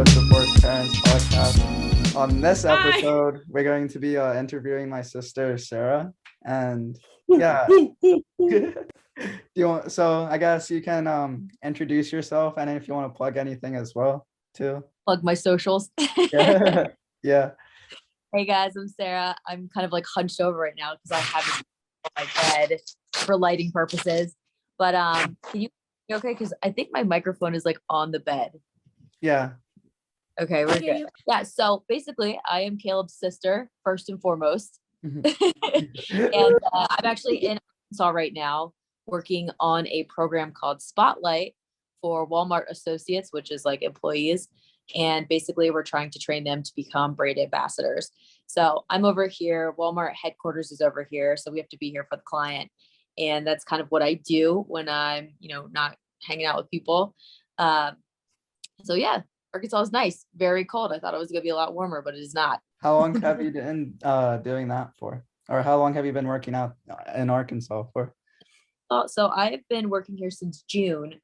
Divorced Parents podcast. On this Hi. episode, we're going to be interviewing my sister Sarah, and yeah. So I guess you can introduce yourself, and if you want to plug anything as well, too. Plug my socials. Yeah. Yeah. Hey guys, I'm Sarah. I'm kind of like hunched over right now because I have it on my bed for lighting purposes. But can you okay? Because I think my microphone is like on the bed. Yeah. Okay, we're good. Yeah, so basically I am Caleb's sister, first and foremost. And I'm actually in Arkansas right now working on a program called Spotlight for Walmart associates, which is like employees. And basically we're trying to train them to become brand ambassadors. So I'm over here, Walmart headquarters is over here. So we have to be here for the client. And that's kind of what I do when I'm, not hanging out with people. So yeah, Arkansas is nice, very cold. I thought it was gonna be a lot warmer, but it is not. How long have you been doing that for? Or how long have you been working out in Arkansas for? So I've been working here since June.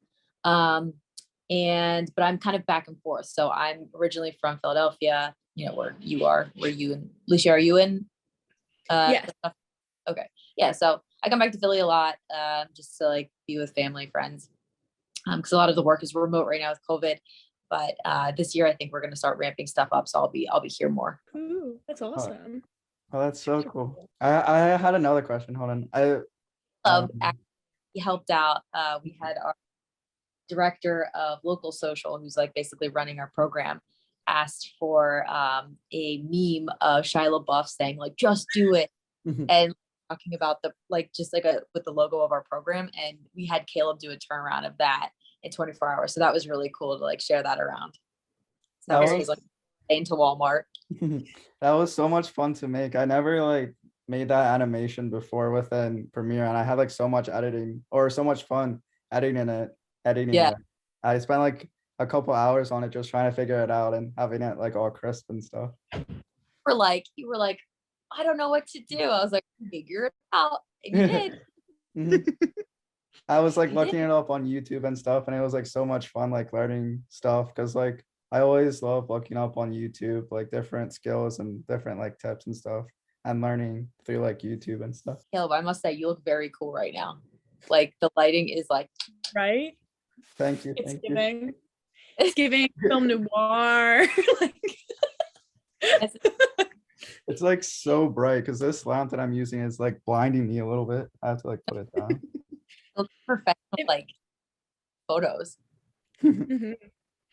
But I'm kind of back and forth. So I'm originally from Philadelphia, where you are, Lucia, are you in? Yeah. Okay. Yeah. So I come back to Philly a lot, just to like be with family, friends. Because a lot of the work is remote right now with COVID. But this year I think we're going to start ramping stuff up. So I'll be here more. Ooh, that's awesome. Oh, that's so cool. I had another question. Hold on. He helped out. We had our director of local social, who's like basically running our program, asked for a meme of Shia LaBeouf saying like, just do it. And talking about with the logo of our program. And we had Caleb do a turnaround of that in 24 hours. So that was really cool to like share that around. So that was like into Walmart. That was so much fun to make. I never like made that animation before within Premiere, and I had like so much fun editing it. I spent like a couple hours on it just trying to figure it out and having it like all crisp and stuff. You were like, I don't know what to do. I was like, figure it out. And you did. I was like looking it up on YouTube and stuff, and it was like so much fun like learning stuff, because like I always love looking up on YouTube like different skills and different like tips and stuff, and learning through like YouTube and stuff. Caleb, I must say you look very cool right now. Like the lighting is like right. Thank you. It's giving film noir. It's like so bright because this lamp that I'm using is like blinding me a little bit. I have to like put it down. Professional like photos.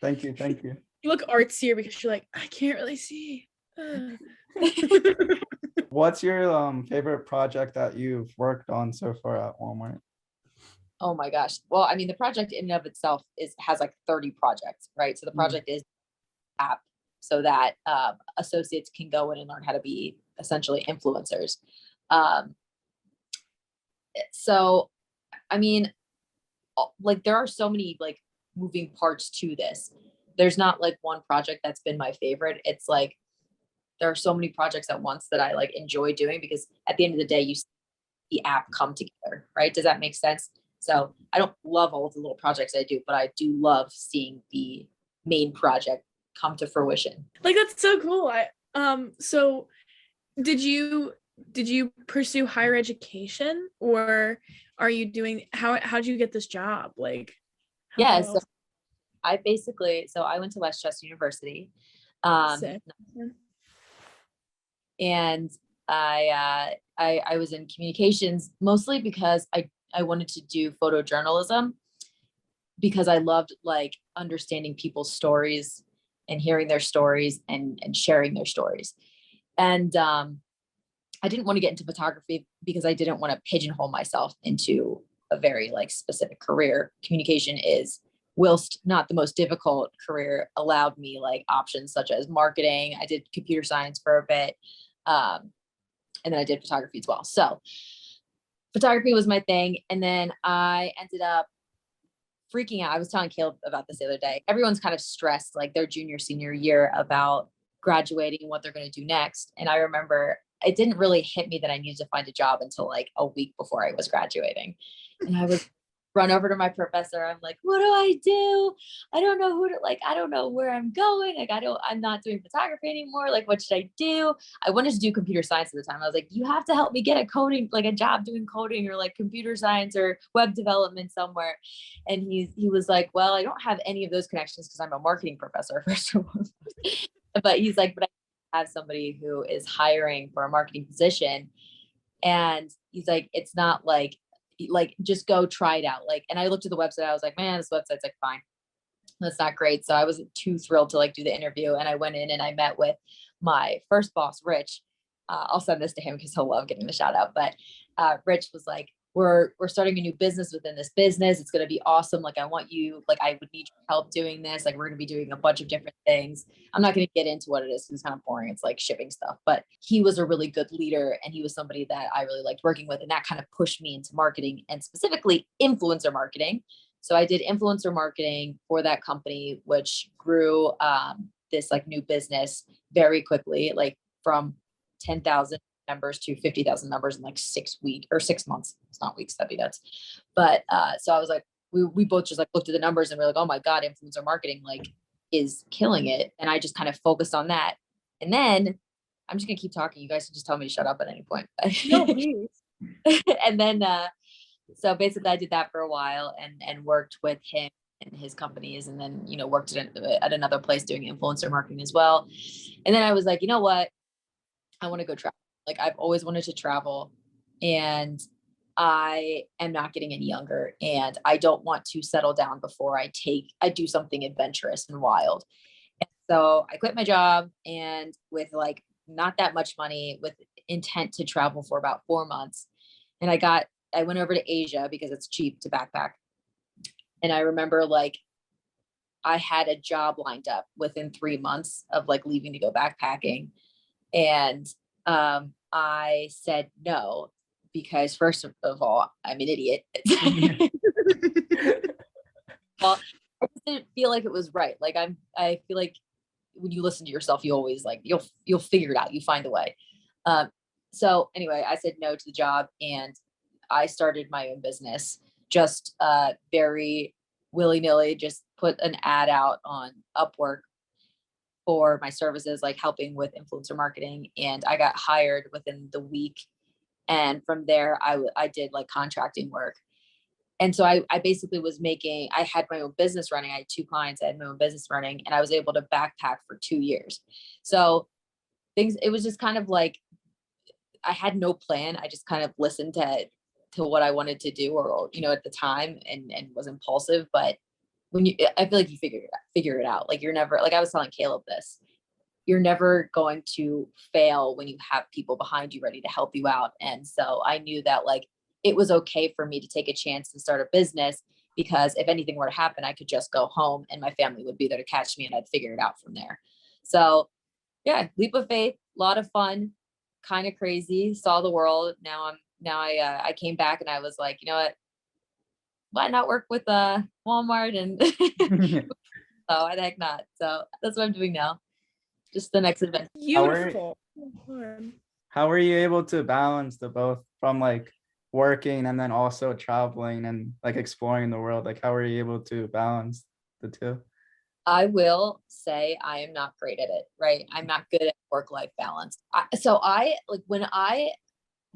Thank you. You look artsier because you're like, I can't really see. What's your favorite project that you've worked on so far at Walmart? Oh my gosh. Well, I mean, the project in and of itself has like 30 projects, right? So the project is app so that associates can go in and learn how to be essentially influencers. So, I mean, like there are so many like moving parts to this. There's not like one project that's been my favorite. It's like there are so many projects at once that I like enjoy doing, because at the end of the day, you see the app come together, right? Does that make sense? So I don't love all of the little projects I do, but I do love seeing the main project come to fruition. Like that's so cool. So did you pursue higher education, or are you doing how'd you get this job? Like so I went to Westchester University. And I was in communications mostly because I wanted to do photojournalism, because I loved like understanding people's stories and hearing their stories and sharing their stories. And I didn't want to get into photography because I didn't want to pigeonhole myself into a very like specific career. Communication is, whilst not the most difficult career, allowed me like options such as marketing. I did computer science for a bit. And then I did photography as well. So photography was my thing. And then I ended up freaking out. I was telling Caleb about this the other day. Everyone's kind of stressed like their junior, senior year about graduating and what they're going to do next. And I remember it didn't really hit me that I needed to find a job until like a week before I was graduating. And I was run over to my professor. I'm like, what do I do? I don't know I don't know where I'm going. Like, I'm not doing photography anymore. Like, what should I do? I wanted to do computer science at the time. I was like, you have to help me get a job doing coding or like computer science or web development somewhere. And he was like, well, I don't have any of those connections because I'm a marketing professor, first of all. But he's like, but I have somebody who is hiring for a marketing position. And he's like, it's not like just go try it out. Like, and I looked at the website, I was like, man, this website's like, fine, that's not great. So I wasn't too thrilled to like do the interview. And I went in and I met with my first boss, Rich. I'll send this to him because he'll love getting the shout out. But Rich was like, we're starting a new business within this business. It's going to be awesome. Like, I want you, like, I would need your help doing this. Like, we're going to be doing a bunch of different things. I'm not going to get into what it is because it's kind of boring. It's like shipping stuff, but he was a really good leader and he was somebody that I really liked working with. And that kind of pushed me into marketing and specifically influencer marketing. So I did influencer marketing for that company, which grew this like new business very quickly, like from 10,000 members to 50,000 members in like 6 weeks or 6 months. It's not weeks, that'd be nuts. But so I was like, we both just like looked at the numbers and we're like, oh my God, influencer marketing like is killing it. And I just kind of focused on that. And then I'm just gonna keep talking. You guys can just tell me to shut up at any point. No, please. And then so basically I did that for a while and worked with him and his companies, and then, you know, worked at another place doing influencer marketing as well. And then I was like, you know what? I want to go travel. Like, I've always wanted to travel, and I am not getting any younger, and I don't want to settle down before I do something adventurous and wild. And so I quit my job, and with like not that much money, with intent to travel for about 4 months. And I went over to Asia because it's cheap to backpack. And I remember like I had a job lined up within 3 months of like leaving to go backpacking. And I said no, because first of all, I'm an idiot. Well, I just didn't feel like it was right. Like I feel like when you listen to yourself, you always like, you'll figure it out. You find a way. So anyway, I said no to the job and I started my own business, just very willy-nilly, just put an ad out on Upwork for my services, like helping with influencer marketing. And I got hired within the week. And from there, I did like contracting work. And so I basically I had my own business running. I had 2 clients, I had my own business running, and I was able to backpack for 2 years. So it was just kind of like, I had no plan. I just kind of listened to what I wanted to do, or, you know, at the time, and was impulsive. But I feel like you figure it out. Like, you're never, like I was telling Caleb this, you're never going to fail when you have people behind you ready to help you out. And so I knew that like, it was okay for me to take a chance and start a business, because if anything were to happen, I could just go home and my family would be there to catch me and I'd figure it out from there. So yeah, leap of faith, a lot of fun, kind of crazy, saw the world. Now I came back and I was like, you know what? Why not work with Walmart? And so why the heck not? So that's what I'm doing now. Just the next event. Beautiful. How were you able to balance the both, from like working and then also traveling and like exploring the world? Like, how were you able to balance the two? I will say I am not great at it, right? I'm not good at work-life balance. So when I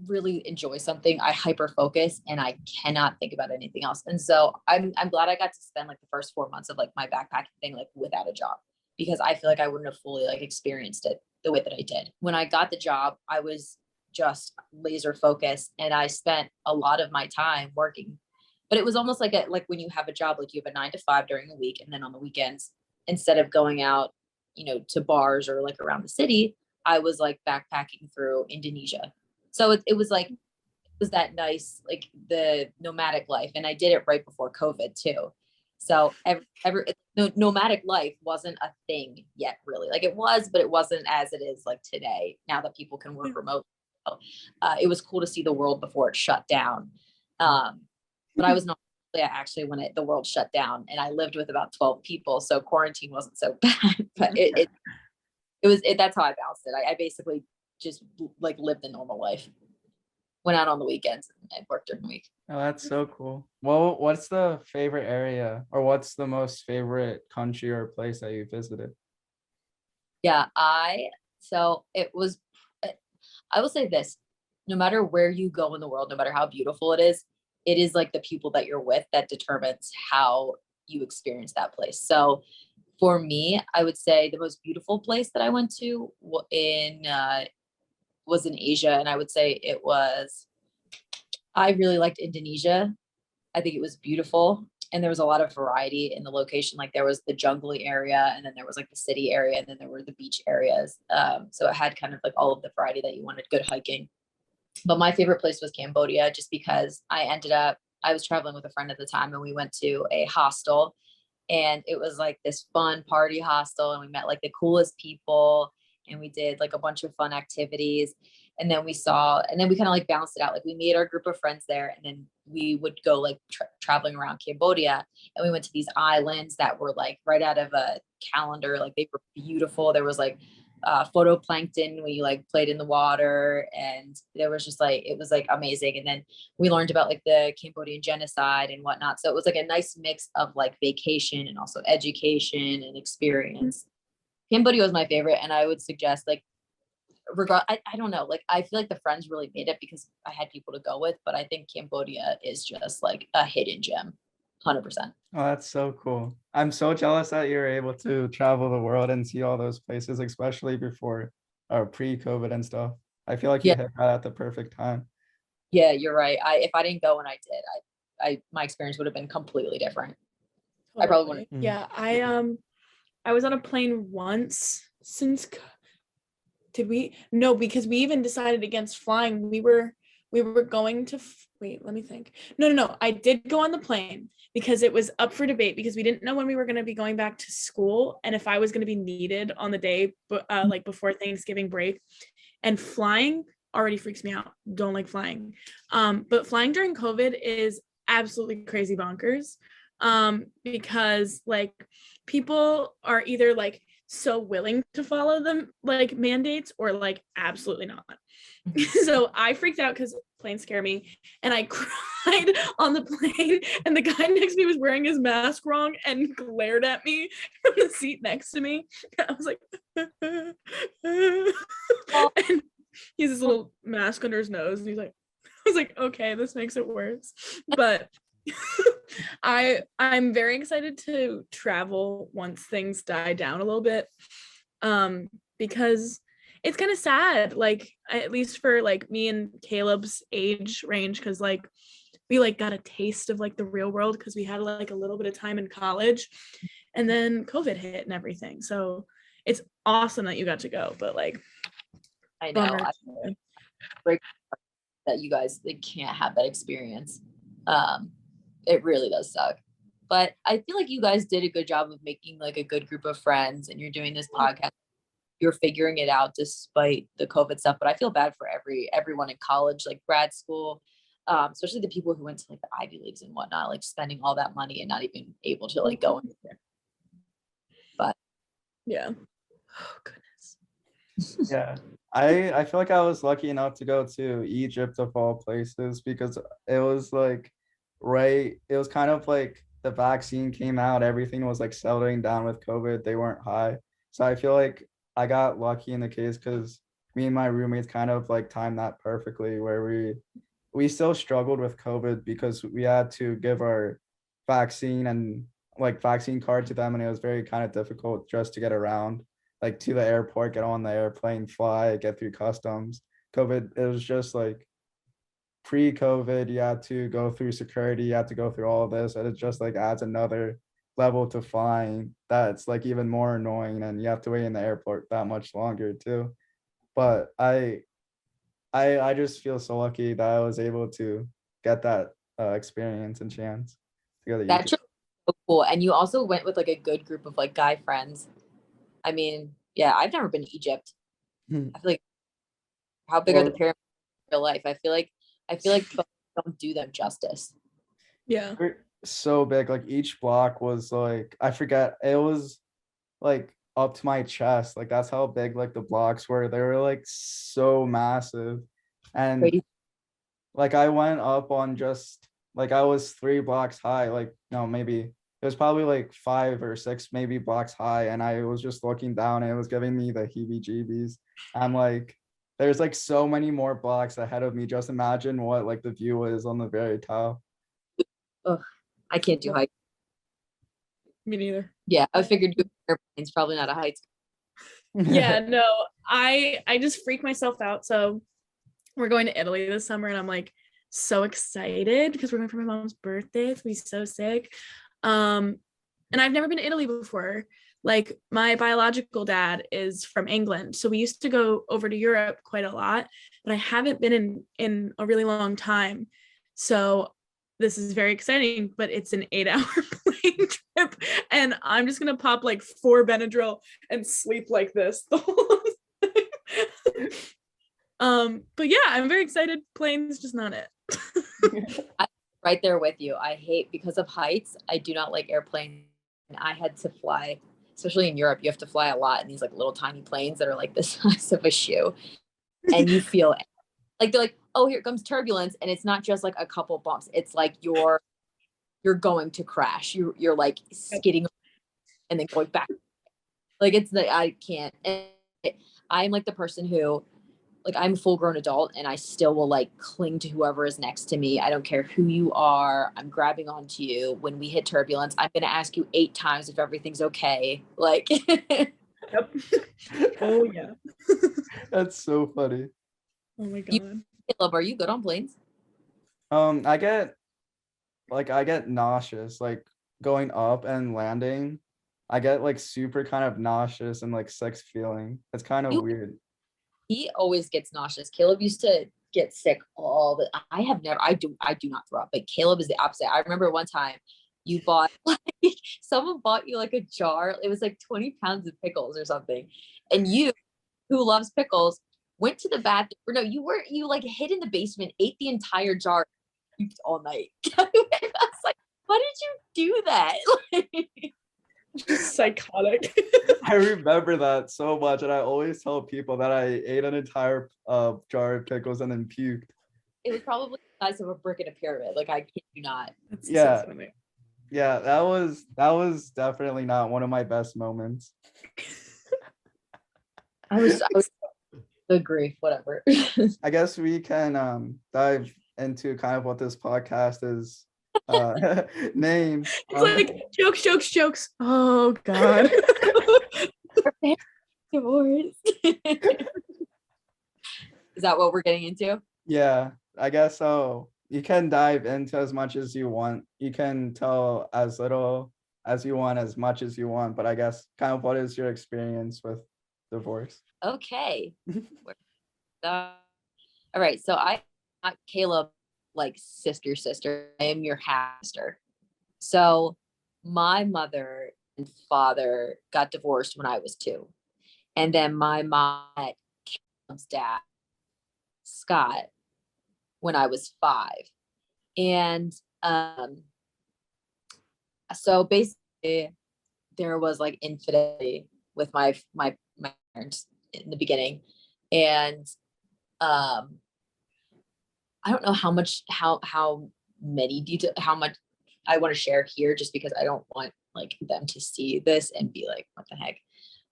really enjoy something, I hyper focus and I cannot think about anything else. And so I'm glad I got to spend like the first 4 months of like my backpacking thing like without a job, because I feel like I wouldn't have fully like experienced it the way that I did. When I got the job, I was just laser focused and I spent a lot of my time working. But it was almost like when you have a job, like you have a 9 to 5 during the week, and then on the weekends, instead of going out, you know, to bars or like around the city, I was like backpacking through Indonesia. So it was like, it was that nice, like the nomadic life. And I did it right before COVID too. So nomadic life wasn't a thing yet, really. Like it was, but it wasn't as it is like today, now that people can work remote. So, it was cool to see the world before it shut down. But I was not actually when the world shut down, and I lived with about 12 people. So quarantine wasn't so bad, but it was, that's how I balanced it. I basically just like lived the normal life. went out on the weekends and worked during the week. Oh, that's so cool. Well, what's the favorite area, or what's the most favorite country or place that you visited? Yeah, so it was, I will say this, no matter where you go in the world, no matter how beautiful it is like the people that you're with that determines how you experience that place. So for me, I would say the most beautiful place that I went to was in Asia. And I would say I really liked Indonesia. I think it was beautiful. And there was a lot of variety in the location. Like there was the jungly area, and then there was like the city area, and then there were the beach areas. So it had kind of like all of the variety that you wanted, good hiking. But my favorite place was Cambodia, just because I was traveling with a friend at the time, and we went to a hostel, and it was like this fun party hostel, and we met like the coolest people, and we did like a bunch of fun activities. And then we kind of like balanced it out. Like we made our group of friends there, and then we would go like traveling around Cambodia, and we went to these islands that were like right out of a calendar. Like they were beautiful. There was like photoplankton when you like played in the water, and there was just like, it was like amazing. And then we learned about like the Cambodian genocide and whatnot. So it was like a nice mix of like vacation and also education and experience. Cambodia was my favorite, and I would suggest like I don't know, like I feel like the friends really made it because I had people to go with, but I think Cambodia is just like a hidden gem, 100%. Oh, that's so cool. I'm so jealous that you're able to travel the world and see all those places, especially before or pre-COVID and stuff. I feel like you hit that at the perfect time. Yeah, you're right. If I didn't go when I did, my experience would have been completely different. Totally. I probably wouldn't. Yeah, I was on a plane once since. Did we? No, because we even decided against flying. We were going to wait, let me think. No. I did go on the plane because it was up for debate, because we didn't know when we were going to be going back to school and if I was going to be needed on the day, like before Thanksgiving break. And flying already freaks me out. Don't like flying. But flying during COVID is absolutely crazy bonkers. Because like people are either like so willing to follow them like mandates or like absolutely not. So I freaked out because planes scare me, and I cried on the plane, and the guy next to me was wearing his mask wrong and glared at me from the seat next to me. I was like and he has this little mask under his nose, and he's like, I was like, okay, this makes it worse. But I'm very excited to travel once things die down a little bit, because it's kind of sad, like at least for like me and Caleb's age range, because like we like got a taste of like the real world because we had like a little bit of time in college, and then COVID hit and everything. So it's awesome that you got to go, but like I know that you guys can't have that experience. It really does suck, but I feel like you guys did a good job of making like a good group of friends, and you're doing this podcast, you're figuring it out despite the COVID stuff. But I feel bad for everyone in college, like grad school, especially the people who went to like the Ivy Leagues and whatnot, like spending all that money and not even able to like go in there. But yeah, oh goodness. Yeah, I feel like I was lucky enough to go to Egypt of all places, because it was like it was kind of like the vaccine came out, everything was like settling down with COVID, they weren't high. So I feel like I got lucky in the case, because me and my roommates kind of like timed that perfectly, where we still struggled with COVID because we had to give our vaccine and like vaccine card to them, and it was very kind of difficult just to get around, like to the airport, get on the airplane, fly, get through customs. COVID, it was just like pre-COVID, you had to go through security, you had to go through all of this, and it just like adds another level to flying that's like even more annoying, and you have to wait in the airport that much longer too. But I just feel so lucky that I was able to get that experience and chance to go to that's Egypt. so cool. And you also went with like a good group of like guy friends. I mean, yeah, I've never been to Egypt. I feel like, how big are the pyramids in real life? I feel like don't do them justice. Yeah, They're so big. Like each block was like, I forget, it was like up to my chest. Like that's how big like the blocks were. They were like so massive. And Crazy. like I went up on just like I was 3 blocks high, like no, maybe it was probably like 5 or 6 maybe blocks high, and I was just looking down and it was giving me the heebie-jeebies. I'm like, there's like so many more blocks ahead of me. Just imagine what like the view is on the very top. Ugh, I can't do heights. Me neither. Yeah, I figured airplane's probably not a height. Yeah, no, I just freak myself out. So we're going to Italy this summer, and I'm like so excited because we're going for my mom's birthday. It's gonna be so sick. And I've never been to Italy before. Like my biological dad is from England, so we used to go over to Europe quite a lot, but I haven't been in a really long time. So this is very exciting, but it's an 8-hour plane trip, and I'm just gonna pop like 4 Benadryl and sleep like this the whole time. But yeah, I'm very excited. Planes just not it. I'm right there with you. I hate, because of heights, I do not like airplanes. And I had to fly, especially in Europe, you have to fly a lot in these like little tiny planes that are like the size of a shoe. And you feel like they're like, oh, here comes turbulence. And it's not just like a couple bumps. It's like you're going to crash. You're like skidding and then going back. Like it's the, I can't. I'm like the person who, like, I'm a full grown adult and I still will like cling to whoever is next to me. I don't care who you are. I'm grabbing onto you. When we hit turbulence, I'm going to ask you 8 times if everything's okay. Like, Yep. Oh yeah. That's so funny. Oh my god. Caleb, are you good on planes? I get nauseous, like going up and landing. I get like super kind of nauseous and like sick feeling. It's kind of weird. He always gets nauseous. Caleb used to get sick all the, I do not throw up, but Caleb is the opposite. I remember one time you bought like, someone bought you like a jar. It was like 20 pounds of pickles or something. And you, who loves pickles, went to the bathroom. Or no, you like hid in the basement, ate the entire jar, puked all night. I was like, why did you do that? Psychotic. I remember that so much, and I always tell people that I ate an entire jar of pickles and then puked. It was probably the size of a brick in a pyramid. Like, I kid you not. That's Yeah. so funny. Yeah, that was definitely not one of my best moments. I was good grief, whatever. I guess we can dive into kind of what this podcast is named. It's like jokes. Oh god. Divorce. Is that what we're getting into? Yeah, I guess so. You can dive into as much as you want. You can tell as little as you want, as much as you want. But I guess kind of what is your experience with divorce? Okay. All right. So I'm not Caleb, like sister. I am your half sister. So my mother and father got divorced when I was 2. And then my mom met Caleb's dad, Scott, when I was 5. And so basically there was like infidelity with my parents in the beginning. And I don't know how much I want to share here, just because I don't want like them to see this and be like, what the heck.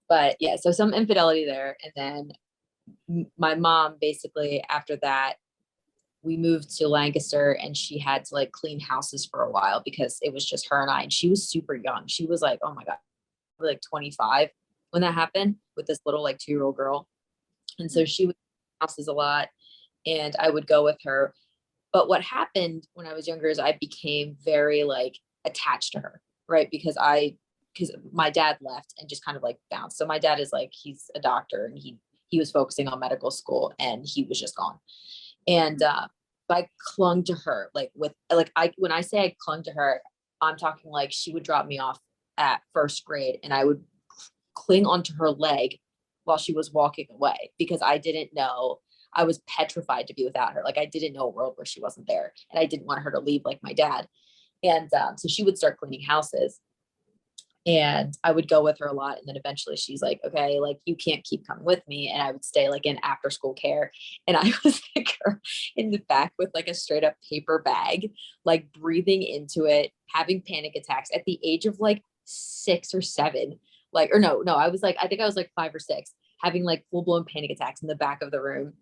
But yeah, so some infidelity there. And then my mom, basically after that, we moved to Lancaster, and she had to like clean houses for a while because it was just her and I, and she was super young. She was like, oh my God, like 25 when that happened, with this little like 2-year-old girl. And so she would clean houses a lot, and I would go with her. But what happened when I was younger is I became very like attached to her, right? Because my dad left and just kind of like bounced. So my dad is like, he's a doctor, and he was focusing on medical school, and he was just gone. And I clung to her when I say I clung to her, I'm talking like she would drop me off at first grade, and I would cling onto her leg while she was walking away, because I didn't know, I was petrified to be without her. Like, I didn't know a world where she wasn't there, and I didn't want her to leave like my dad. And so she would start cleaning houses. And I would go with her a lot. And then eventually she's like, okay, like you can't keep coming with me. And I would stay like in after school care. And I was like in the back with like a straight up paper bag, like breathing into it, having panic attacks at the age of like 6 or 7. Like, or no, I think I was like 5 or 6, having like full blown panic attacks in the back of the room.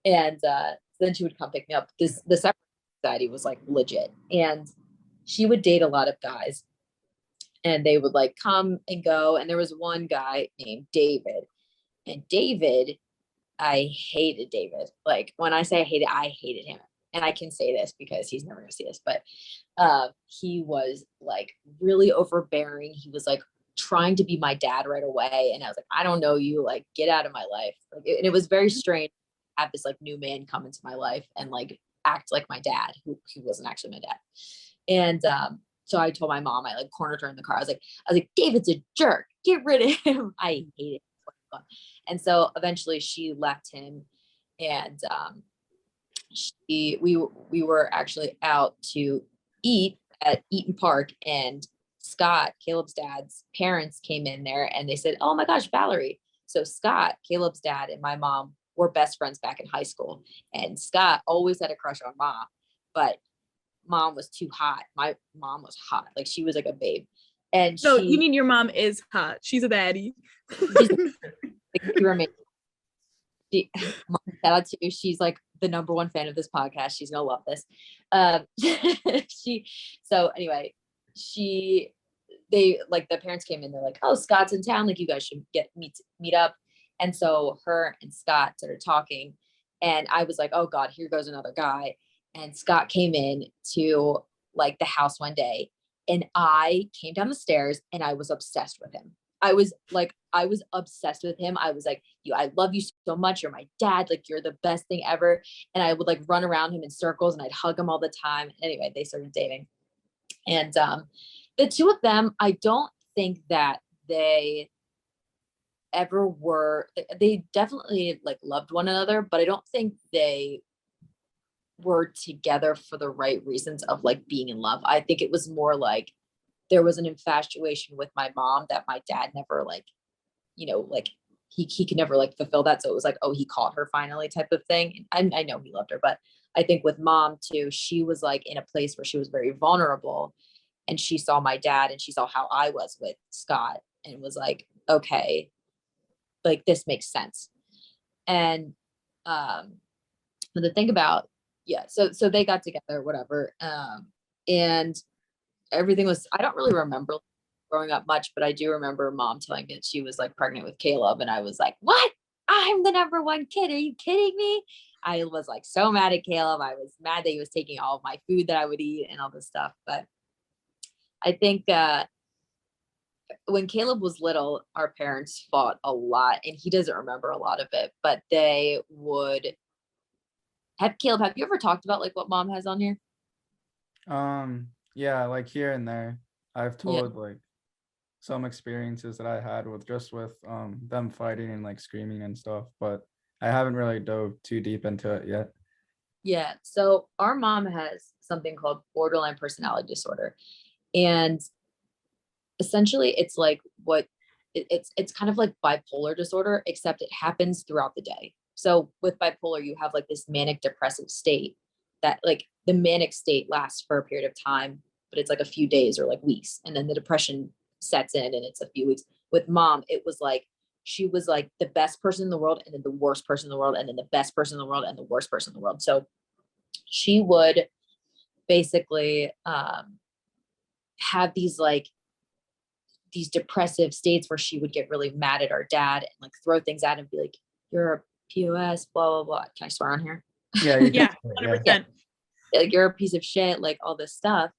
And then she would come pick me up. The separate anxiety was like legit. And she would date a lot of guys. And they would like come and go. And there was one guy named David. And David, I hated David. Like when I say I hated him. And I can say this because he's never gonna see this, but he was like really overbearing. He was like trying to be my dad right away. And I was like, I don't know you, like get out of my life. Like, and it was very strange to have this like new man come into my life and like act like my dad, who wasn't actually my dad. And so I told my mom, I like cornered her in the car. I was like, David's a jerk. Get rid of him. I hate it. And so eventually she left him, and we were actually out to eat at Eaton Park, and Scott, Caleb's dad's parents, came in there and they said, oh my gosh, Valerie. So Scott, Caleb's dad, and my mom were best friends back in high school. And Scott always had a crush on Mom, but Mom was too hot. My mom was hot. Like she was like a babe. And So you mean your mom is hot? She's a baddie. Like, shout out to you. She's like the #1 fan of this podcast. She's gonna love this. So anyway, they like the parents came in. They're like, oh, Scott's in town. Like you guys should meet up. And so her and Scott started talking, and I was like, oh God, here goes another guy. And Scott came in to like the house one day, and I came down the stairs and I was obsessed with him. I was obsessed with him. I was like, I love you so much. You're my dad. Like you're the best thing ever. And I would like run around him in circles and I'd hug him all the time. Anyway, they started dating. And the two of them, I don't think that they ever were, they definitely like loved one another, but I don't think they were together for the right reasons of like being in love. I think it was more like there was an infatuation with my mom that my dad never like, like he could never like fulfill that. So it was like, oh, he caught her finally type of thing. And I know he loved her, but I think with Mom too, she was like in a place where she was very vulnerable, and she saw my dad and she saw how I was with Scott and was like, okay, like this makes sense. And but the thing about, so they got together, whatever. And everything was, I don't really remember growing up much, but I do remember Mom telling me that she was like pregnant with Caleb. And I was like, what? I'm the #1 kid. Are you kidding me? I was like so mad at Caleb. I was mad that he was taking all of my food that I would eat and all this stuff. But I think when Caleb was little, our parents fought a lot, and he doesn't remember a lot of it, but they would Caleb, have you ever talked about like what Mom has on here? Yeah, like here and there. I've told like some experiences that I had with them fighting and like screaming and stuff, but I haven't really dove too deep into it yet. Yeah. So our mom has something called borderline personality disorder. And essentially it's like it's kind of like bipolar disorder, except it happens throughout the day. So with bipolar, you have like this manic depressive state that like the manic state lasts for a period of time, but it's like a few days or like weeks. And then the depression sets in and it's a few weeks. With Mom, it was like, she was like the best person in the world and then the worst person in the world and then the best person in the world and the worst person in the world. So she would basically have these depressive states where she would get really mad at our dad and like throw things at him and be like, you're a POS, blah, blah, blah. Can I swear on here? Yeah. Yeah, 100%. Like, you're a piece of shit, like all this stuff.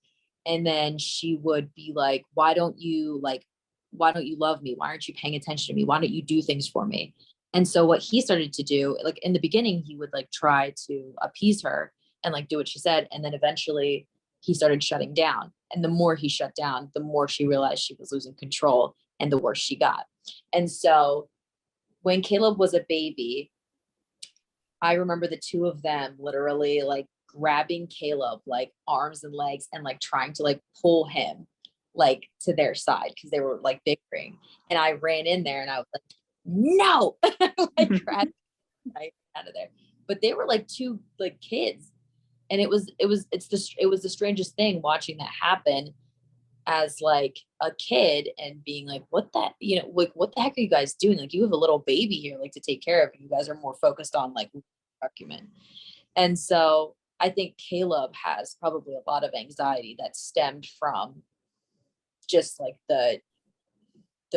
And then she would be like, why don't you love me? Why aren't you paying attention to me? Why don't you do things for me? And so what he started to do, like in the beginning, he would like try to appease her and like do what she said. And then eventually he started shutting down. And the more he shut down, the more she realized she was losing control and the worse she got. And so when Caleb was a baby, I remember the two of them literally like grabbing Caleb like arms and legs and like trying to like pull him like to their side because they were like bickering. And I ran in there and I was like, no, like grabbed out of there. But they were like two like kids. And it was the strangest thing watching that happen as like a kid and being like, what that, like, what the heck are you guys doing? Like, you have a little baby here, like, to take care of. You guys are more focused on like argument. And so I think Caleb has probably a lot of anxiety that stemmed from just like the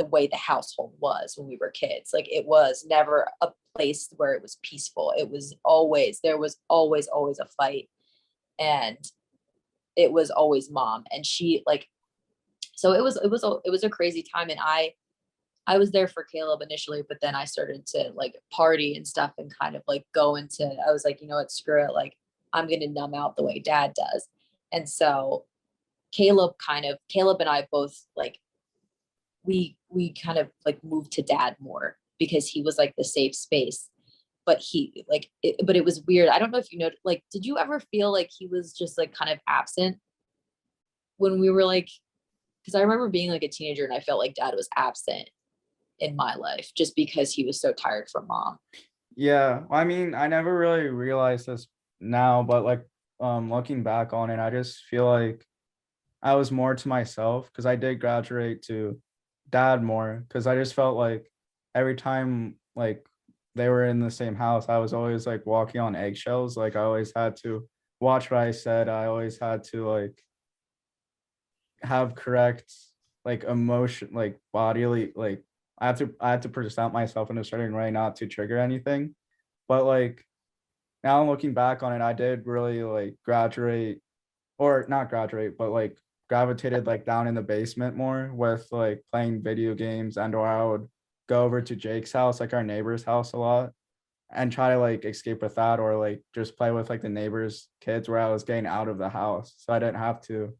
way the household was when we were kids. Like, it was never a place where it was peaceful. It was always, there was always a fight, and it was always mom. And she like, so it was a crazy time. And I was there for Caleb initially, but then I started to like party and stuff and kind of like go into, I was like, you know what, screw it. Like, I'm going to numb out the way dad does. And so Caleb and I both like, we kind of like moved to dad more because he was like the safe space. But but it was weird. I don't know if you know, like, did you ever feel like he was just like kind of absent when we were like, because I remember being like a teenager and I felt like dad was absent in my life just because he was so tired from mom. Yeah, I mean, I never really realized this now, but like looking back on it, I just feel like I was more to myself because I did graduate to dad more, because I just felt like every time like they were in the same house, I was always like walking on eggshells. Like, I always had to watch what I said. I always had to like have correct like emotion, like bodily, like I had to present myself in a certain way not to trigger anything. But like now looking back on it, I did really like graduate, or not graduate, but like gravitated like down in the basement more with like playing video games, and or I would go over to Jake's house, like our neighbor's house, a lot, and try to like escape with that, or like just play with like the neighbors' kids where I was getting out of the house so I didn't have to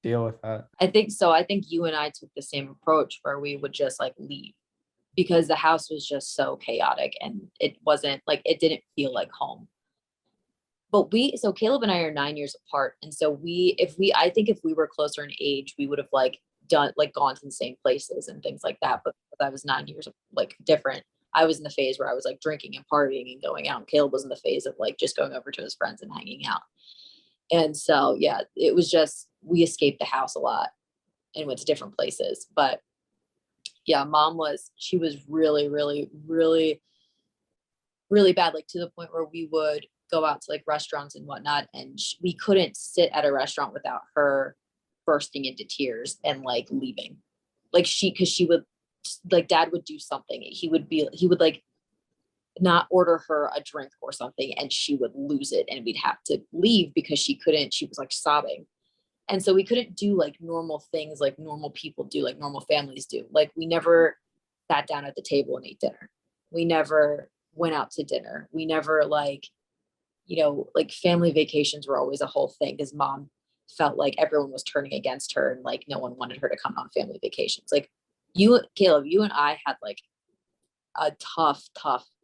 deal with that. I think so. I think you and I took the same approach where we would just like leave because the house was just so chaotic and it wasn't like, it didn't feel like home. But so Caleb and I are 9 years apart. And so I think if we were closer in age, we would have like gone to the same places and things like that. But I was 9 years like different. I was in the phase where I was like drinking and partying and going out. And Caleb was in the phase of like just going over to his friends and hanging out. And so, yeah, it was just, we escaped the house a lot and went to different places. But yeah, she was really, really, really, really bad. Like, to the point where we would go out to like restaurants and whatnot, and we couldn't sit at a restaurant without her bursting into tears and like leaving. Like, because she would, like, dad would do something. He would like not order her a drink or something, and she would lose it, and we'd have to leave because she was like sobbing. And so we couldn't do like normal things like normal people do, like normal families do. Like, we never sat down at the table and ate dinner. We never went out to dinner. We never like, like family vacations were always a whole thing because mom felt like everyone was turning against her and like no one wanted her to come on family vacations. Like, Caleb, you and I had like a tough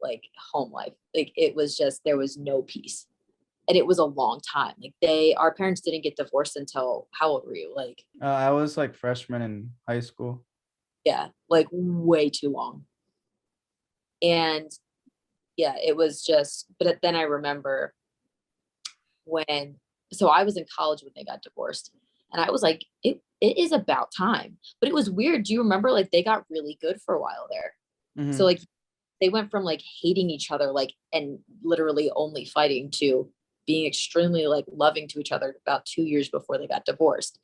like home life. Like, it was just, there was no peace. And it was a long time. Like, our parents didn't get divorced until, how old were you? Like, I was like freshman in high school. Yeah, like way too long. And yeah, it was just, but then I remember so I was in college when they got divorced, and I was like, it is about time. But it was weird. Do you remember, like, they got really good for a while there? Mm-hmm. So like, they went from like hating each other, like, and literally only fighting, to being extremely like loving to each other about 2 years before they got divorced.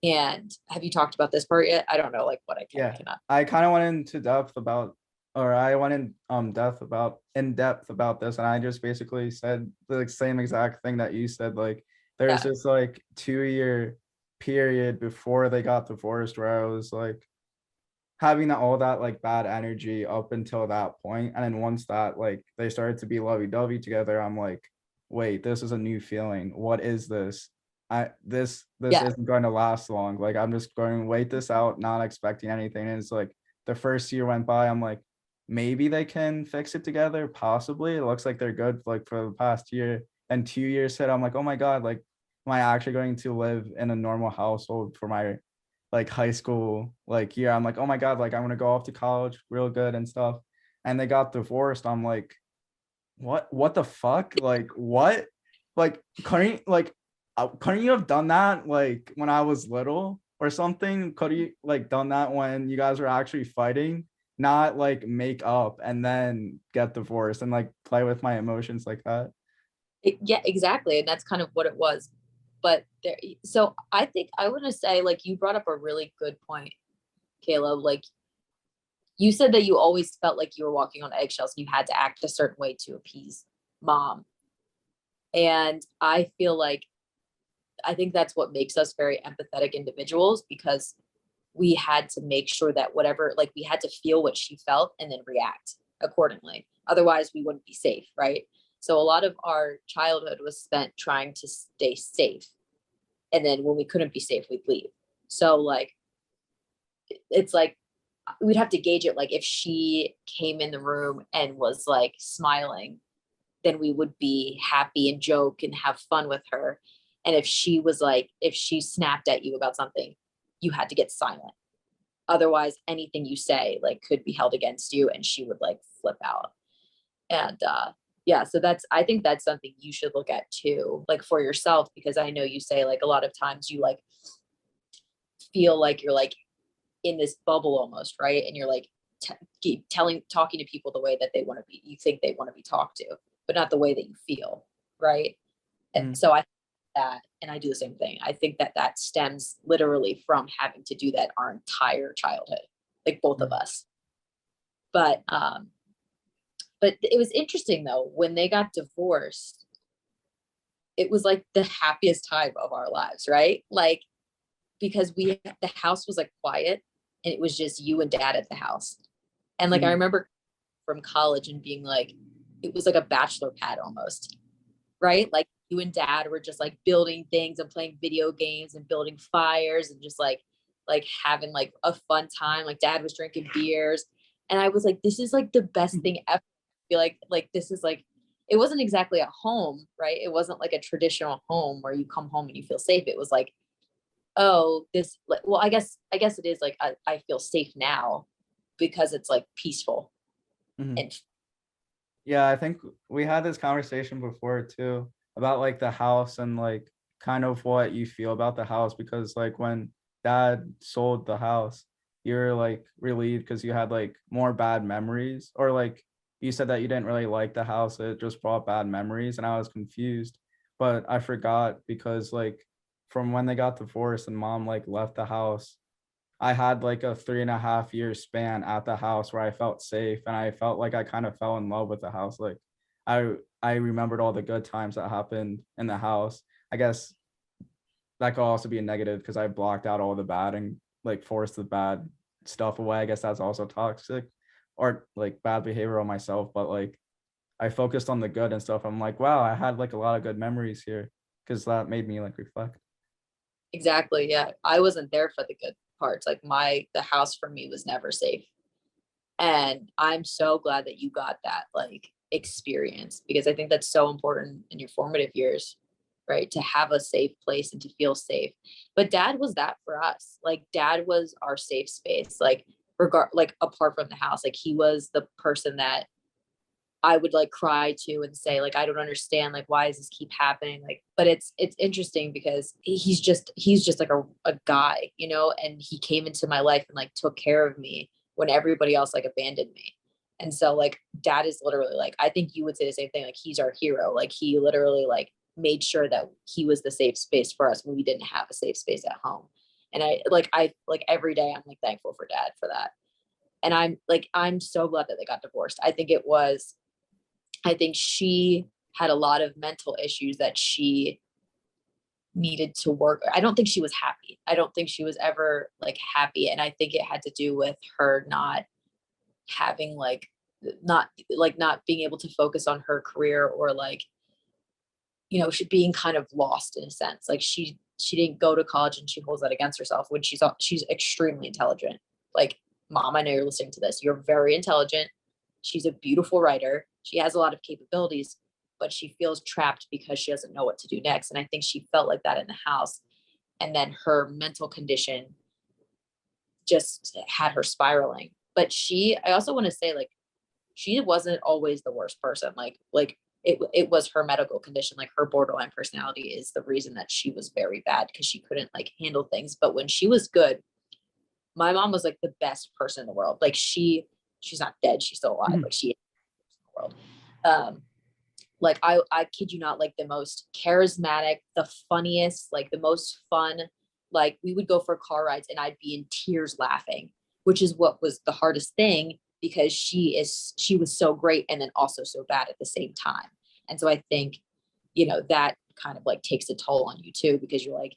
And have you talked about this part yet? I don't know, like, what I can. Yeah, I kind of went into depth about, or I went in depth about this, and I just basically said the same exact thing that you said. Like, there's this like 2 year period before they got divorced where I was like having all that like bad energy up until that point, and then once that like they started to be lovey-dovey together, I'm like, wait, this is a new feeling. What is this? This isn't going to last long. Like, I'm just going to wait this out, not expecting anything. And it's like the first year went by, I'm like, maybe they can fix it together, possibly. It looks like they're good like for the past year. And 2 years hit, I'm like, oh my God, like, am I actually going to live in a normal household for my like high school like year. I'm like, oh my God, like I want to go off to college real good and stuff. And they got divorced. I'm like, what the fuck? Like what? Like couldn't you have done that like when I was little or something? Could you like done that when you guys were actually fighting? Not like make up and then get divorced and like play with my emotions like that. Yeah, exactly. And that's kind of what it was. But there, so I think I want to say, like, you brought up a really good point, Caleb. Like, you said that you always felt like you were walking on eggshells and you had to act a certain way to appease mom. And I feel like, I think that's what makes us very empathetic individuals, because we had to make sure that whatever, like, we had to feel what she felt and then react accordingly. Otherwise, we wouldn't be safe, right? So a lot of our childhood was spent trying to stay safe. And then when we couldn't be safe, we'd leave. So like, it's like, we'd have to gauge it. Like if she came in the room and was like smiling, then we would be happy and joke and have fun with her. And if she was like, if she snapped at you about something, you had to get silent. Otherwise, anything you say like could be held against you and she would like flip out. And yeah, so that's, I think that's something you should look at too, like for yourself, because I know you say like a lot of times you like feel like you're like in this bubble almost, right? And you're like keep talking to people the way that they want to be, you think they want to be talked to, but not the way that you feel, right? And so I that, and I do the same thing. I think that that stems literally from having to do that our entire childhood, like both of us. But it was interesting though, when they got divorced, it was like the happiest time of our lives, right? Like, because the house was like quiet and it was just you and dad at the house. And like, I remember from college and being like, it was like a bachelor pad almost, right? Like you and dad were just like building things and playing video games and building fires and just like having like a fun time. Like dad was drinking beers. And I was like, this is like the best thing ever. I feel like this is like, it wasn't exactly a home, right? It wasn't like a traditional home where you come home and you feel safe. It was like, oh, this, well, I guess it is like, I feel safe now because it's like peaceful. And yeah, I think we had this conversation before too about like the house and like kind of what you feel about the house, because like when dad sold the house, you're like relieved because you had like more bad memories, or like you said that you didn't really like the house, it just brought bad memories, and I was confused. But I forgot because like from when they got divorced and mom like left the house, I had like a 3.5 year span at the house where I felt safe, and I felt like I kind of fell in love with the house. Like I remembered all the good times that happened in the house. I guess that could also be a negative because I blocked out all the bad and like forced the bad stuff away. I guess that's also toxic or like bad behavior on myself. But like I focused on the good and stuff. I'm like, wow, I had like a lot of good memories here, because that made me like reflect. exactly. Yeah. I wasn't there for the good parts. Like the house for me was never safe. And I'm so glad that you got that like experience, because I think that's so important in your formative years, right? To have a safe place and to feel safe. But dad was that for us. Like dad was our safe space, like like apart from the house, like he was the person that I would like cry to and say, like, I don't understand, like, why does this keep happening? Like, but it's interesting because he's just like a guy, you know, and he came into my life and like took care of me when everybody else like abandoned me. And so like dad is literally like, I think you would say the same thing, like he's our hero. Like he literally like made sure that he was the safe space for us when we didn't have a safe space at home. And I like every day I'm like thankful for dad for that. And I'm so glad that they got divorced. I think she had a lot of mental issues that she needed to work. I don't think she was happy. I don't think she was ever like happy. And I think it had to do with her not having not being able to focus on her career, or like, you know, she being kind of lost in a sense. Like she didn't go to college, and she holds that against herself when she's extremely intelligent. Like, mom, I know you're listening to this. You're very intelligent. She's a beautiful writer. She has a lot of capabilities, but she feels trapped because she doesn't know what to do next. And I think she felt like that in the house. And then her mental condition just had her spiraling. But I also want to say, like, she wasn't always the worst person. Like it was her medical condition, like her borderline personality is the reason that she was very bad, because she couldn't like handle things. But when she was good, my mom was like the best person in the world. Like she's not dead, she's still alive. Like she is the world. Like I kid you not, like the most charismatic, the funniest, like the most fun. Like we would go for car rides and I'd be in tears laughing, which is what was the hardest thing, because she was so great and then also so bad at the same time. And so I think, that kind of like takes a toll on you too, because you're like,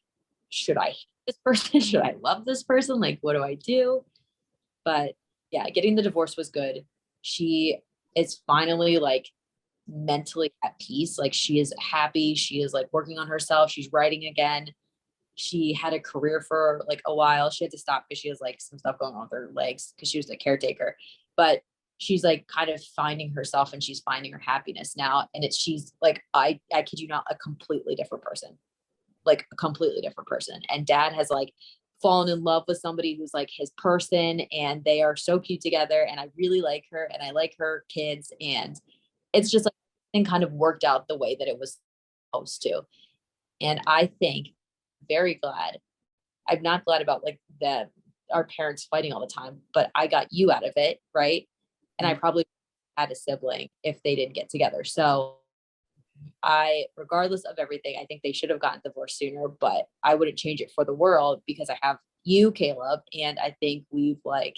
should I hate this person? Should I love this person? Like, what do I do? But yeah, getting the divorce was good. She is finally like mentally at peace. Like she is happy. She is like working on herself. She's writing again. She had a career for like a while. She had to stop because she has like some stuff going on with her legs because she was a caretaker. But she's like kind of finding herself and she's finding her happiness now. And she's like, I kid you not, a completely different person. Like a completely different person. And dad has like fallen in love with somebody who's like his person, and they are so cute together. And I really like her and I like her kids. And it's just like, and kind of worked out the way that it was supposed to. And I think very glad. I'm not glad about like our parents fighting all the time, but I got you out of it, right? And I probably had a sibling if they didn't get together. So regardless of everything, I think they should have gotten divorced sooner, but I wouldn't change it for the world, because I have you, Caleb, and I think we've like,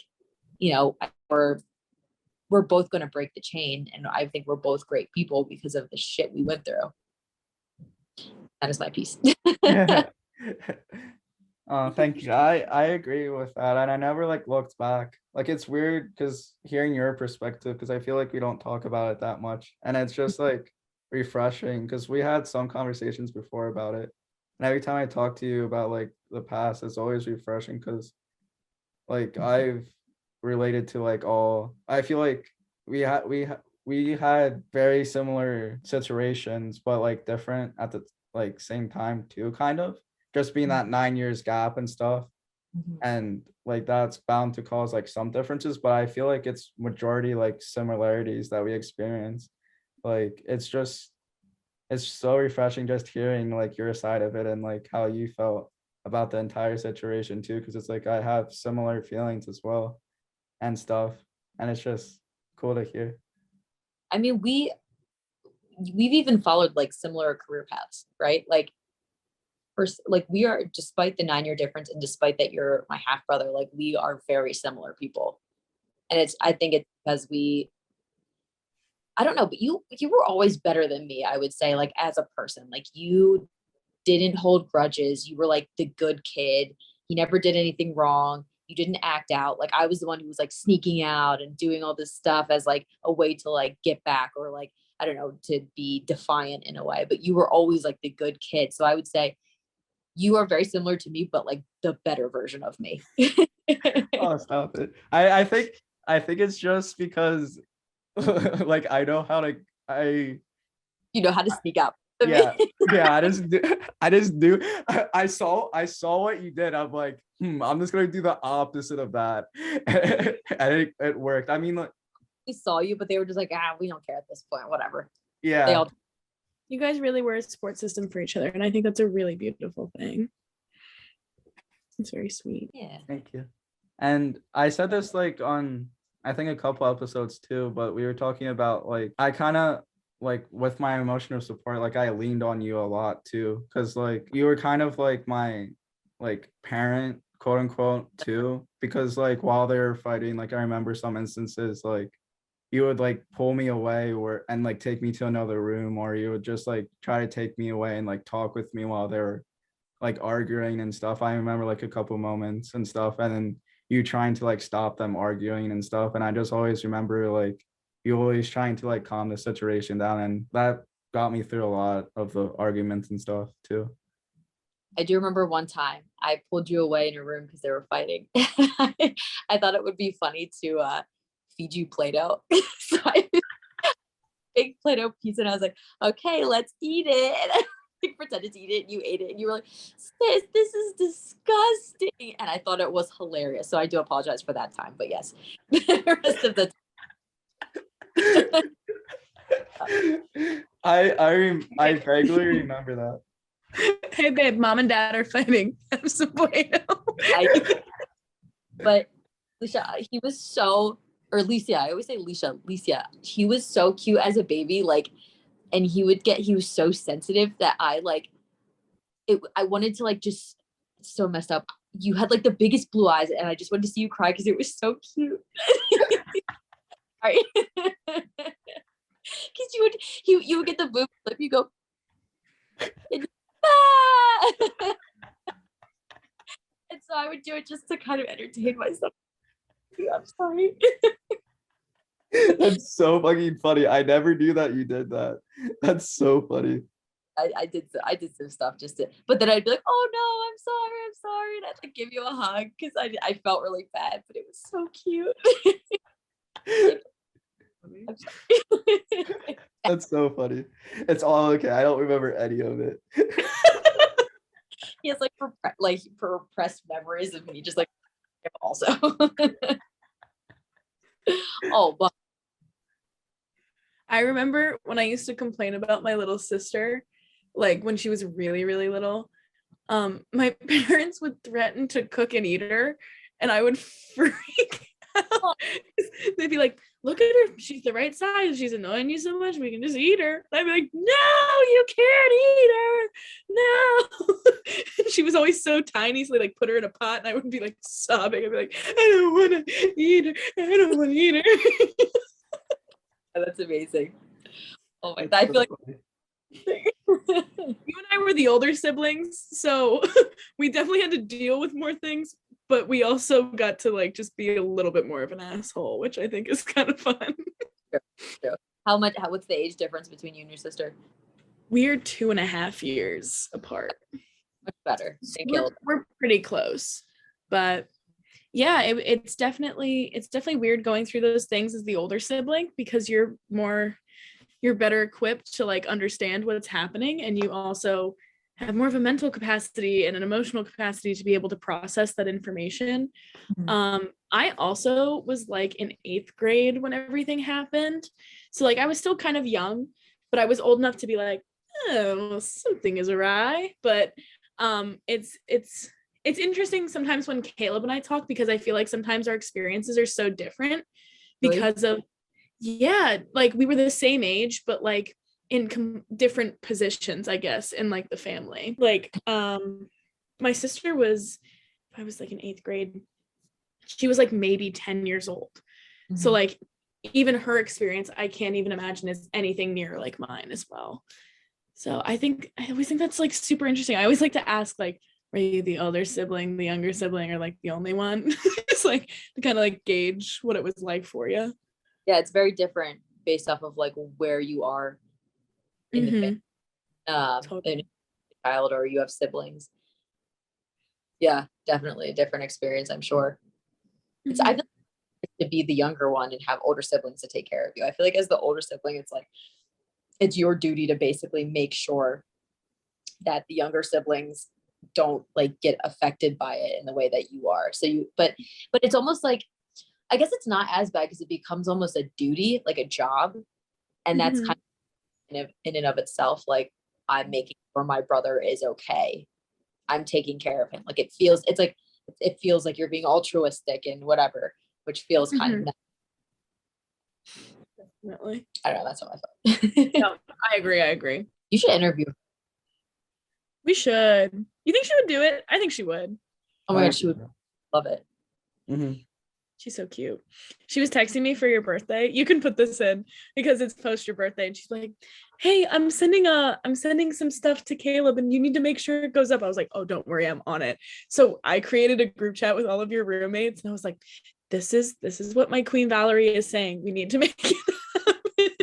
we're both going to break the chain, and I think we're both great people because of the shit we went through. That is my piece. Thank you. I agree with that, and I never like looked back. Like it's weird because hearing your perspective, because I feel like we don't talk about it that much, and it's just like refreshing because we had some conversations before about it, and every time I talk to you about like the past, it's always refreshing because like I've related to like all. I feel like we had very similar situations, but like different at the like same time too, kind of. Just being that 9 years gap and stuff. And like that's bound to cause like some differences, but I feel like it's majority like similarities that we experience. Like it's so refreshing just hearing like your side of it and like how you felt about the entire situation too, because it's like I have similar feelings as well and stuff, and it's just cool to hear. I mean, we've even followed like similar career paths, right? Like we are, despite the 9 year difference and despite that you're my half brother, like we are very similar people. And I think it's because I don't know, but you were always better than me, I would say, like as a person. Like you didn't hold grudges. You were like the good kid. You never did anything wrong. You didn't act out. Like I was the one who was like sneaking out and doing all this stuff as like a way to like get back, or like, I don't know, to be defiant in a way. But you were always like the good kid. So I would say you are very similar to me, but like the better version of me. Oh, stop it. I think it's just because like I know how to you know how to sneak up. Yeah, yeah, I just do. I saw what you did. I'm like, I'm just gonna do the opposite of that. And it worked. I mean, like, we saw you, but they were just like, we don't care at this point, whatever. Yeah. You guys really were a support system for each other, and I think that's a really beautiful thing. It's very sweet. Yeah. Thank you. And I said this like on I think a couple episodes too, but we were talking about like I kind of like with my emotional support, like I leaned on you a lot too, because like you were kind of like my like parent, quote unquote, too, because like while they were fighting, like I remember some instances like you would like pull me away and like take me to another room, or you would just like try to take me away and like talk with me while they were like arguing and stuff. I remember like a couple moments and stuff, and then you trying to like stop them arguing and stuff. And I just always remember like you always trying to like calm the situation down, and that got me through a lot of the arguments and stuff too. I do remember one time I pulled you away in a room because they were fighting. I thought it would be funny to feed you Play-Doh. So I big Play-Doh piece, and I was like, okay, let's eat it. pretended to eat it and you ate it and you were like, sis, this is disgusting. And I thought it was hilarious. So I do apologize for that time. But yes, the rest of the I vaguely remember that. Hey babe, mom and dad are fighting. Have some Bueno. But Alicia, he was so, or Alicia, I always say Alicia, he was so cute as a baby, like, and he was so sensitive that I wanted to like, just so messed up. You had like the biggest blue eyes and I just wanted to see you cry because it was so cute. Right. Because you would get the boob flip, you go, ah! And so I would do it just to kind of entertain myself. I'm sorry. That's so fucking funny. I never knew that you did that. That's so funny. I did some stuff just to, but then I'd be like, oh no, I'm sorry, and I'd like give you a hug because I felt really bad, but it was so cute. I'm sorry. That's so funny. It's all okay. I don't remember any of it. He has like repressed memories of me, just like also. Oh, but I remember when I used to complain about my little sister, like when she was really, really little, my parents would threaten to cook and eat her, and I would freak out. They'd be like, look at her, she's the right size, she's annoying you so much, we can just eat her. And I'd be like, no, you can't eat her, no. She was always so tiny, so they like put her in a pot, and I would be like sobbing. I'd be like, I don't want to eat her, I don't want to eat her. That's amazing. Oh my God, I feel like you and I were the older siblings, so we definitely had to deal with more things, but we also got to like just be a little bit more of an asshole, which I think is kind of fun. What's the age difference between you and your sister? We're 2.5 years apart. Much better. We're pretty close, but yeah, it's definitely weird going through those things as the older sibling because you're better equipped to like understand what's happening, and you also have more of a mental capacity and an emotional capacity to be able to process that information. Mm-hmm. I also was like in 8th grade when everything happened, so like I was still kind of young, but I was old enough to be like, oh, something is awry. But it's interesting sometimes when Caleb and I talk, because I feel like sometimes our experiences are so different because of, yeah, like we were the same age, but like in different positions, I guess, in like the family. Like my sister was, I was like in 8th grade, she was like maybe 10 years old. Mm-hmm. So like even her experience, I can't even imagine is anything near like mine as well. So I always think that's like super interesting. I always like to ask, like, were you the older sibling, the younger sibling, or like the only one? Just like to kind of like gauge what it was like for you. Yeah, it's very different based off of like where you are in the family, totally. In a child, or you have siblings. Yeah, definitely a different experience, I'm sure. Mm-hmm. I feel like to be the younger one and have older siblings to take care of you. I feel like as the older sibling, it's like it's your duty to basically make sure that the younger siblings don't like get affected by it in the way that you are. So but it's almost like, I guess it's not as bad because it becomes almost a duty, like a job. And that's kind of in and of itself, like I'm making sure my brother is okay. I'm taking care of him. Like it feels like you're being altruistic and whatever, which feels kind of definitely. I don't know, that's what I thought. No, I agree. You should interview her. We should. You think she would do it? I think she would. Oh my God, she would love it. Mm-hmm. She's so cute. She was texting me for your birthday. You can put this in because it's post your birthday. And she's like, hey, I'm sending some stuff to Caleb and you need to make sure it goes up. I was like, oh, don't worry, I'm on it. So I created a group chat with all of your roommates and I was like, this is what my Queen Valerie is saying. We need to make it happen.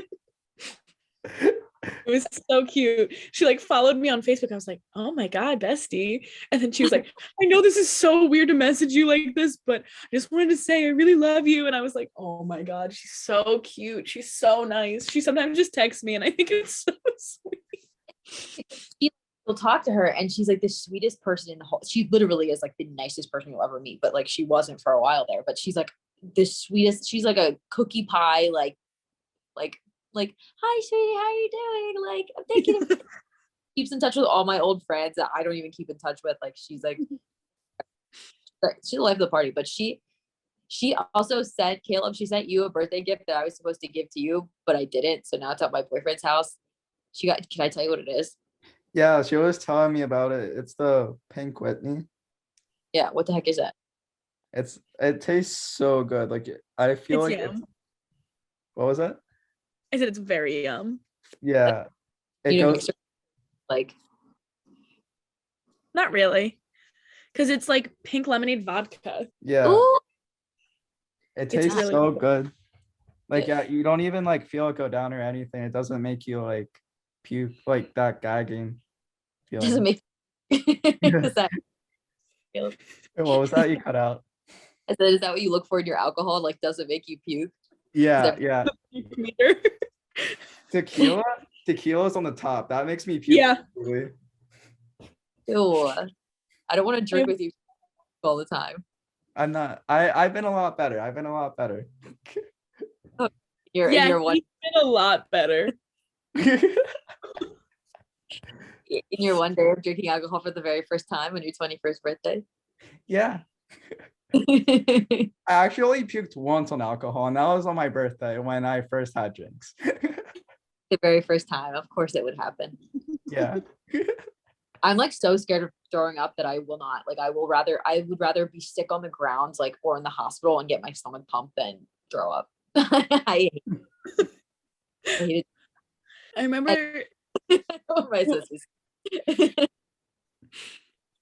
It was so cute. She like followed me on Facebook. I was like, oh my God, bestie. And then she was like, I know this is so weird to message you like this, but I just wanted to say I really love you. And I was like, oh my God, she's so cute. She's so nice. She sometimes just texts me and I think it's so sweet. will talk to her, and she's like the sweetest person in the whole. She literally is like the nicest person you'll ever meet, but like she wasn't for a while there. But she's like the sweetest. She's like a cookie pie, like, hi, sweetie, how are you doing? Like, I'm thinking of keeps in touch with all my old friends that I don't even keep in touch with. Like, she's like, she's the life of the party. But she also said, Caleb, she sent you a birthday gift that I was supposed to give to you, but I didn't. So now it's at my boyfriend's house. Can I tell you what it is? Yeah, she was telling me about it. It's the pink Whitney. Yeah, what the heck is that? It tastes so good. Like I feel It's like yum. what was that? I said it's very yum. Yeah. It You know, goes like, Not really. Because it's like pink lemonade vodka. yeah. ooh, It It's tastes really so good. good. Like Yeah. yeah, you don't even like feel it go down or anything. It doesn't make you like puke, like that gagging feeling. doesn't make does that, What was that you cut out? is that what you look for in your alcohol? Like, does it make you puke? Yeah, that- yeah. Meter. Tequila's on the top. That makes me puke. Yeah. Really. Ew. I don't want to drink with you all the time. I'm not. I've been a lot better. I've been a lot better. You're Yeah, in your one he's been a lot better. day of drinking alcohol for the very first time on your 21st birthday. Yeah. I actually puked once on alcohol, and that was on my birthday when I first had drinks. The very first time, of course it would happen. Yeah. I'm like so scared of throwing up that I will not. Like, I would rather be sick on the ground, like, or in the hospital and get my stomach pumped than throw up. I hate it. I remember My sisters.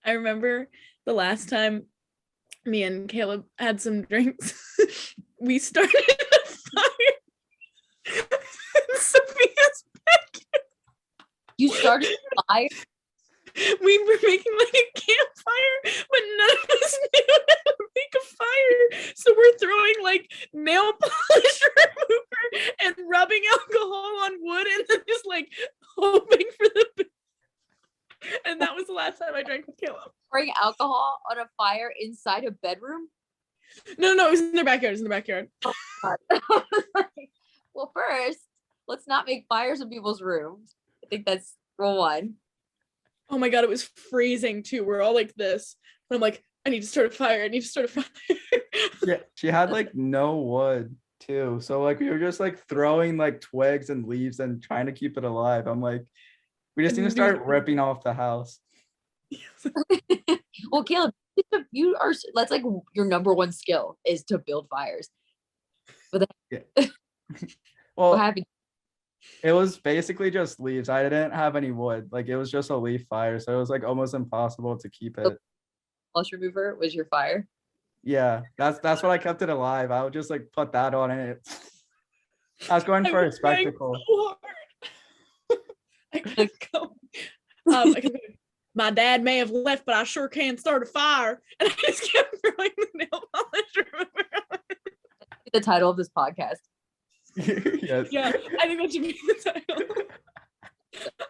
I remember the last time me and Caleb had some drinks. We started a fire. Sophia's back. You started a fire? We were making like a campfire, but none of us knew how to make a fire. So we're throwing like nail polish remover and rubbing alcohol on wood and then just like hoping for the. And that was the last time I drank with Caleb. Pouring alcohol on a fire inside a bedroom? No, it was in their backyard. It was in the backyard. Well, first, let's not make fires in people's rooms. I think that's rule one. Oh my god, it was freezing too. We're all like this. And I'm like, I need to start a fire. Yeah. She had like no wood too. So like we were just like throwing like twigs and leaves and trying to keep it alive. I'm like, we just need to start ripping off the house. Well, Caleb, that's like your number one skill is to build fires. But Yeah. what Well, happened? it was basically just leaves. I didn't have any wood. Like it was just a leaf fire. So it was like almost impossible to keep it. Polish remover was your fire? Yeah, that's what I kept it alive. I would just like put that on it. I was going for a spectacle. So hard. I kept going. I kept going, my dad may have left, but I sure can start a fire. And I just kept throwing the nail polish remover. The title of this podcast. Yes. Yeah, I think that should be the title.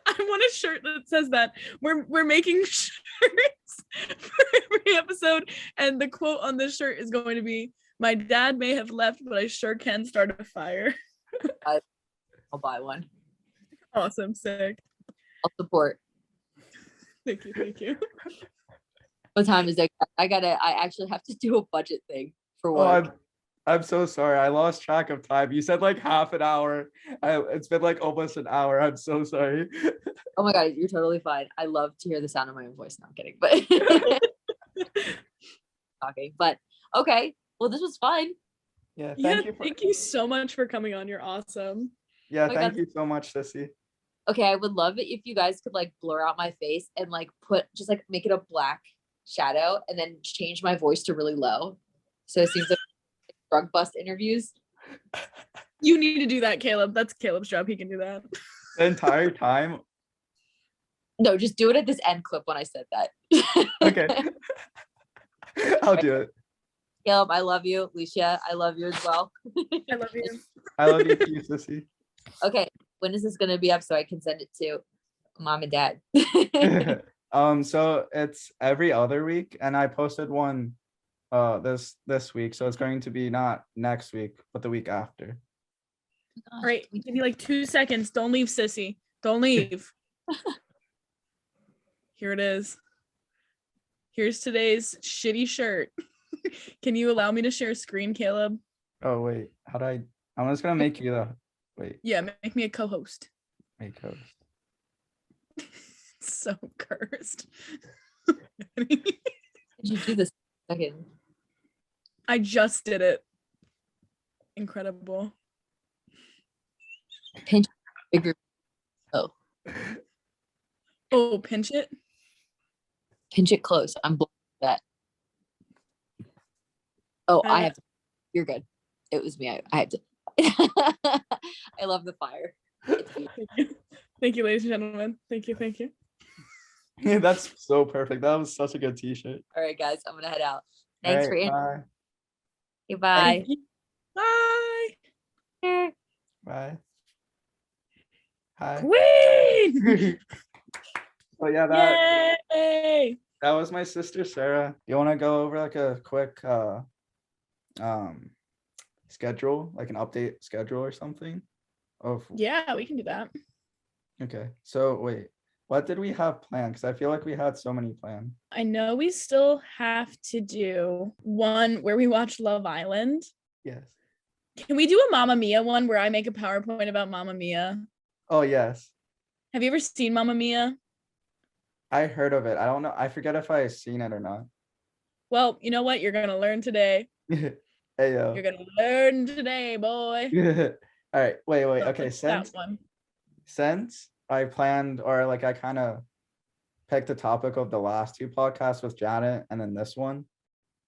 I want a shirt that says that. We're making shirts for every episode, and the quote on this shirt is going to be, "My dad may have left, but I sure can start a fire." I'll buy one. Awesome, sick. I'll support. Thank you. What time is it? I actually have to do a budget thing for Oh, work. I'm so sorry. I lost track of time. You said like half an hour. It's been like almost an hour. I'm so sorry. Oh my god, you're totally fine. I love to hear the sound of my own voice. No, I'm kidding, but talking. But okay, well, this was fun. Yeah, Thank you so much for coming on. You're awesome. Yeah, Oh my thank God. you so much, Sissy. Okay, I would love it if you guys could like blur out my face and like just like make it a black shadow and then change my voice to really low. So it seems like drug bust interviews. You need to do that, Caleb. That's Caleb's job. He can do that. The entire time. No, just do it at this end clip when I said that. Okay. I'll do it. Caleb, I love you. Alicia, I love you as well. I love you. I love you too, Sissy. Okay, when is this going to be up so I can send it to mom and dad. So it's every other week, and I posted one this week, so it's going to be not next week, but the week after. All right, give me like 2 seconds. Don't leave, sissy. Don't leave. Here it is. Here's today's shitty shirt. Can you allow me to share screen, Caleb? Oh wait, I'm just gonna make you the wait. Yeah, make me a co-host. Make host. So cursed. Did you do this second? I just did it. Incredible. Pinch bigger. Oh, pinch it. Pinch it close. I'm blowing that. Oh, I have to. You're good. It was me. I had to. I love the fire. Thank you, ladies and gentlemen. Thank you. Thank you. Yeah, that's so perfect. That was such a good t-shirt. All right, guys. I'm gonna head out. Thanks for bye. Goodbye. Bye. Bye. Hi. Queen. Oh yeah, Yay! that was my sister Sarah. You want to go over like a quick schedule, like an update schedule or something? Yeah, we can do that. Okay. So wait, what did we have planned? Because I feel like we had so many planned. I know we still have to do one where we watch Love Island. Yes. Can we do a Mamma Mia one where I make a PowerPoint about Mamma Mia? Oh yes. Have you ever seen Mamma Mia? I heard of it. I don't know. I forget if I've seen it or not. Well, you know what? You're gonna learn today. Hey yo. You're gonna learn today, boy. All right. Wait. Okay. That one. Since I planned, or like I kind of picked the topic of the last two podcasts with Janet, and then this one,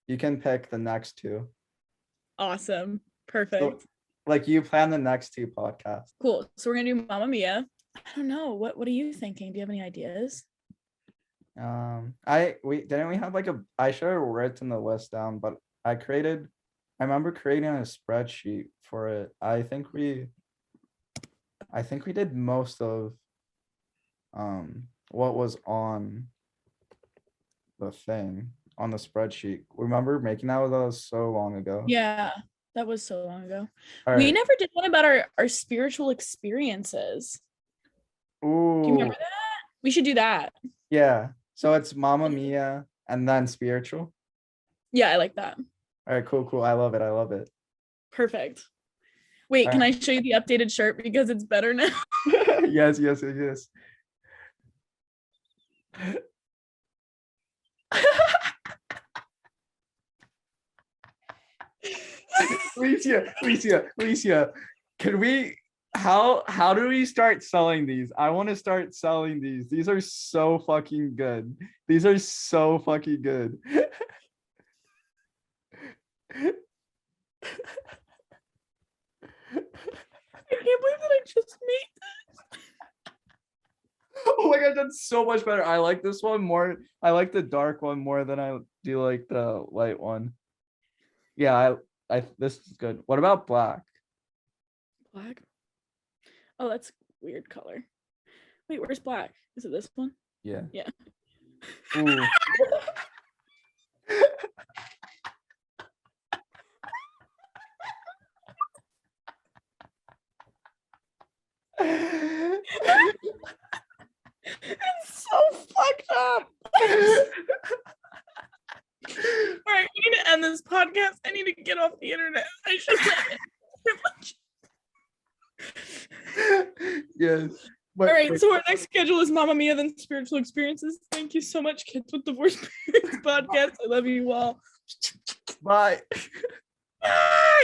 you can pick the next two. Awesome. Perfect. So, like you plan the next two podcasts. Cool. So we're gonna do Mamma Mia. I don't know. What are you thinking? Do you have any ideas? We have like I should have written the list down, but I remember creating a spreadsheet for it. I think we did most of what was on the thing on the spreadsheet. Remember making that? That was so long ago. Yeah, that was so long ago. All we right. never did one about our spiritual experiences. Ooh. Do you remember that? We should do that. Yeah. So it's Mamma Mia and then spiritual. Yeah, I like that. All right, cool. I love it. Perfect. Wait, All can right. I show you the updated shirt because it's better now? Yes. Alicia, can we how do we start selling these? I want to start selling these. These are so fucking good. I can't believe that I just made this. Oh my god, that's so much better. I like this one more. I like the dark one more than I do like the light one. Yeah, I this is good. What about black? Black? Oh, that's weird color. Wait, where's black? Is it this one? Yeah. Yeah. Ooh. It's so fucked up. All right, we need to end this podcast. I need to get off the internet. I should. Yes. All right, so our next schedule is Mamma Mia, then spiritual experiences. Thank you so much, Kids with Divorce Parents podcast. I love you all. Bye. Bye.